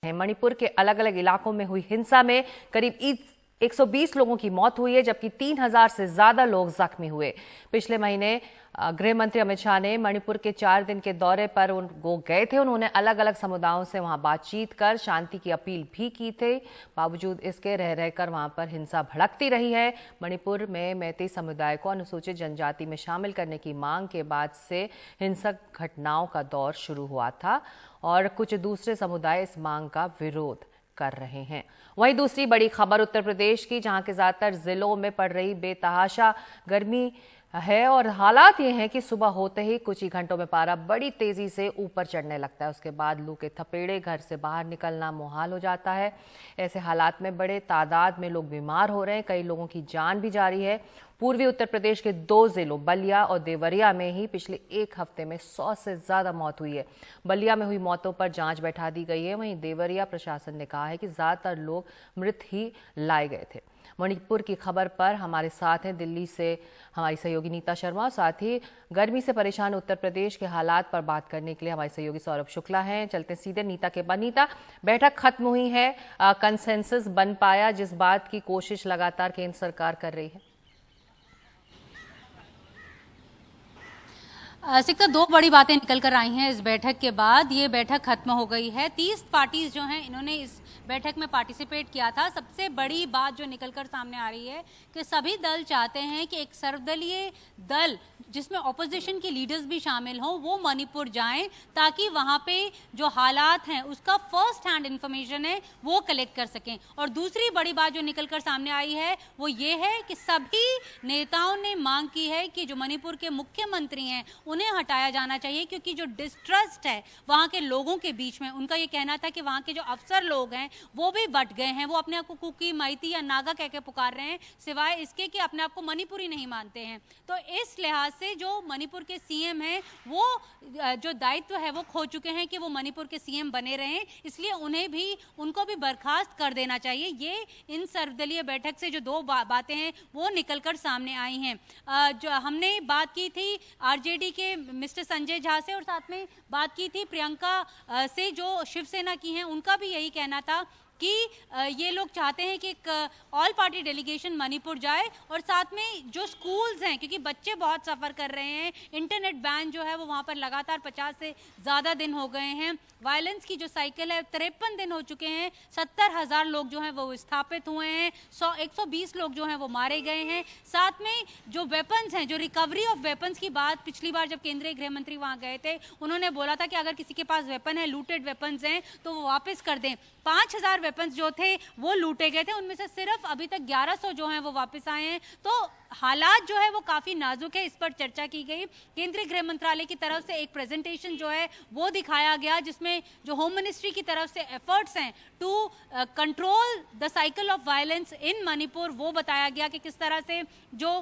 मणिपुर के अलग अलग इलाकों में हुई हिंसा में करीब 120 लोगों की मौत हुई है, जबकि 3000 से ज्यादा लोग जख्मी हुए। पिछले महीने गृह मंत्री अमित शाह ने मणिपुर के 4 दिन के दौरे पर वो गए थे। उन्होंने अलग अलग समुदायों से वहां बातचीत कर शांति की अपील भी की थी। बावजूद इसके रह रहकर वहां पर हिंसा भड़कती रही है। मणिपुर में मैती समुदाय को अनुसूचित जनजाति में शामिल करने की मांग के बाद से हिंसक घटनाओं का दौर शुरू हुआ था और कुछ दूसरे समुदाय इस मांग का विरोध कर रहे हैं। वहीं दूसरी बड़ी खबर उत्तर प्रदेश की, जहां के ज्यादातर जिलों में पड़ रही बेतहाशा गर्मी है और हालात ये हैं कि सुबह होते ही कुछ ही घंटों में पारा बड़ी तेजी से ऊपर चढ़ने लगता है। उसके बाद लू के थपेड़े, घर से बाहर निकलना मुहाल हो जाता है। ऐसे हालात में बड़े तादाद में लोग बीमार हो रहे हैं, कई लोगों की जान भी जा रही है। पूर्वी उत्तर प्रदेश के 2 जिलों बलिया और देवरिया में ही पिछले 1 हफ्ते में 100 से ज्यादा मौत हुई है। बलिया में हुई मौतों पर जांच बैठा दी गई है। वहीं देवरिया प्रशासन ने कहा है कि ज्यादातर लोग मृत ही लाए गए थे। मणिपुर की खबर पर हमारे साथ हैं दिल्ली से हमारी सहयोगी नीता शर्मा, साथ ही गर्मी से परेशान उत्तर प्रदेश के हालात पर बात करने के लिए हमारे सहयोगी सौरभ शुक्ला हैं। चलते सीधे नीता के बाद। नीता, बैठक खत्म हुई है, कंसेंसस बन पाया जिस बात की कोशिश लगातार केंद्र सरकार कर रही है? सिक्का 2 बड़ी बातें निकल कर आई हैं इस बैठक के बाद। ये बैठक खत्म हो गई है। 30 पार्टीज जो हैं इन्होंने इस बैठक में पार्टिसिपेट किया था। सबसे बड़ी बात जो निकलकर सामने आ रही है कि सभी दल चाहते हैं कि एक सर्वदलीय दल जिसमें ऑपोजिशन के लीडर्स भी शामिल हों वो मणिपुर जाएं, ताकि वहां पे जो हालात हैं उसका फर्स्ट हैंड इंफॉर्मेशन है वो कलेक्ट कर सकें। और दूसरी बड़ी बात जो निकलकर सामने आई है वो ये है कि सभी नेताओं ने मांग की है कि जो मणिपुर के मुख्यमंत्री हैं उन्हें हटाया जाना चाहिए, क्योंकि जो डिस्ट्रस्ट है वहां के लोगों के बीच में, उनका ये कहना था कि वहां के जो अफसर लोग हैं वो भी बट गए हैं। वो अपने आप को कुकी, मैती या नागा कह के पुकार रहे हैं, सिवाय इसके कि अपने आप को मणिपुरी नहीं मानते हैं। तो इस लिहाज से जो मणिपुर के सीएम हैं वो जो दायित्व है वो खो चुके हैं कि वो मणिपुर के सीएम बने रहें, इसलिए उनको भी बर्खास्त कर देना चाहिए। ये इन सर्वदलीय बैठक से जो 2 बातें हैं वो निकलकर सामने आई हैं। जो हमने बात की थी आरजेडी के मिस्टर संजय झा से और साथ में बात की थी प्रियंका से जो शिवसेना की हैं, उनका भी यही कहना था कि ये लोग चाहते हैं कि एक ऑल पार्टी डेलीगेशन मणिपुर जाए और साथ में जो स्कूल्स हैं, क्योंकि बच्चे बहुत सफ़र कर रहे हैं, इंटरनेट बैन जो है वो वहाँ पर लगातार 50 से ज़्यादा दिन हो गए हैं, वायलेंस की जो साइकिल है 53 दिन हो चुके हैं, 70,000 लोग जो हैं वो विस्थापित हुए हैं, 120 लोग जो हैं वो मारे गए हैं। साथ में जो वेपन्स हैं, जो रिकवरी ऑफ वेपन्स की बात पिछली बार जब केंद्रीय गृह मंत्री वहाँ गए थे उन्होंने बोला था कि अगर किसी के पास वेपन है, लूटेड वेपन्स हैं तो वो वापस कर दें। 5000 वेपन्स जो थे वो लूटे गए थे, उनमें से सिर्फ अभी तक 1100 जो हैं वो वापस आए हैं। तो हालात जो है वो काफी नाजुक है, इस पर चर्चा की गई। केंद्रीय गृह मंत्रालय की तरफ से एक प्रेजेंटेशन जो है वो दिखाया गया, जिसमें जो होम मिनिस्ट्री की तरफ से एफर्ट्स हैं to control the cycle of violence in Manipur वो बताया गया कि किस तरह से जो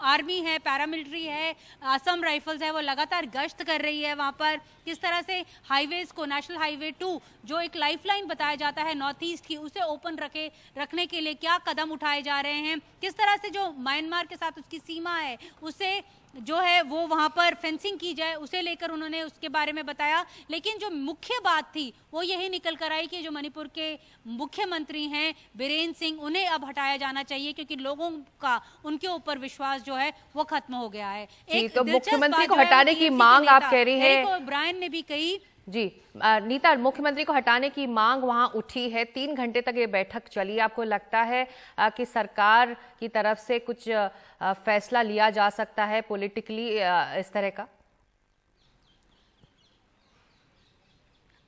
आर्मी है, पैरामिलिट्री है, असम राइफल्स है वो लगातार गश्त कर रही है वहाँ पर, किस तरह से हाईवेज को, नेशनल हाईवे 2 जो एक लाइफलाइन बताया जाता है नॉर्थ ईस्ट की, उसे ओपन रखने के लिए क्या कदम उठाए जा रहे हैं, किस तरह से जो म्यांमार के साथ उसकी सीमा है उसे जो है वो वहाँ पर फेंसिंग की जाए, उसे लेकर उन्होंने उसके बारे में बताया। लेकिन जो मुख्य बात थी वो यही निकल कर आई कि जो मणिपुर के मुख्यमंत्री हैं बीरेन्द्र सिंह, उन्हें अब हटाया जाना चाहिए, क्योंकि लोगों का उनके ऊपर विश्वास जो है वो खत्म हो गया है। एक तो मुख्यमंत्री को हटाने की मांग आप कह रही है, ब्रायन ने भी कही। जी नीता, मुख्यमंत्री को हटाने की मांग वहां उठी है, 3 घंटे तक ये बैठक चली। आपको लगता है कि सरकार की तरफ से कुछ फैसला लिया जा सकता है पॉलिटिकली इस तरह का?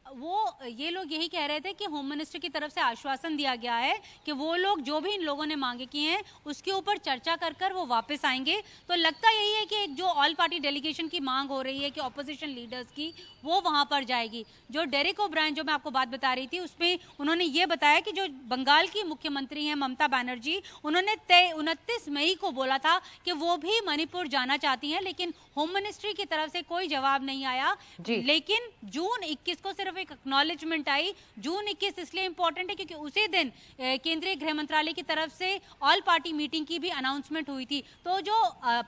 वो ये लोग यही कह रहे थे कि होम मिनिस्टर की तरफ से आश्वासन दिया गया है कि वो लोग जो भी इन लोगों ने मांगे की हैं उसके ऊपर चर्चा कर वो वापस आएंगे। तो लगता यही है कि एक जो ऑल पार्टी डेलीगेशन की मांग हो रही है कि ऑपोजिशन लीडर्स की, वो वहां पर जाएगी। जो डेरेक ओब्रायन जो मैं आपको बात बता रही थी उसमें उन्होंने ये बताया कि जो बंगाल की मुख्यमंत्री हैं ममता बनर्जी, उन्होंने 29 मई को बोला था कि वो भी मणिपुर जाना चाहती हैं, लेकिन होम मिनिस्ट्री की तरफ से कोई जवाब नहीं आया। लेकिन जून 21 को सिर्फ वो एक एक्नॉलेजमेंट आई। जून 21 इसलिए इंपॉर्टेंट है क्योंकि उसी दिन केंद्रीय गृह मंत्रालय की तरफ से ऑल पार्टी मीटिंग की भी अनाउंसमेंट हुई थी। तो जो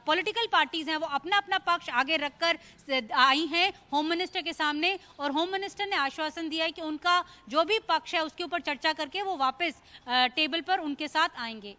पॉलिटिकल पार्टीज हैं वो अपना अपना पक्ष आगे रखकर आई हैं होम मिनिस्टर के सामने, और होम मिनिस्टर ने आश्वासन दिया है कि उनका जो भी पक्ष है उसके ऊपर चर्चा करके वो वापस टेबल पर उनके साथ आएंगे।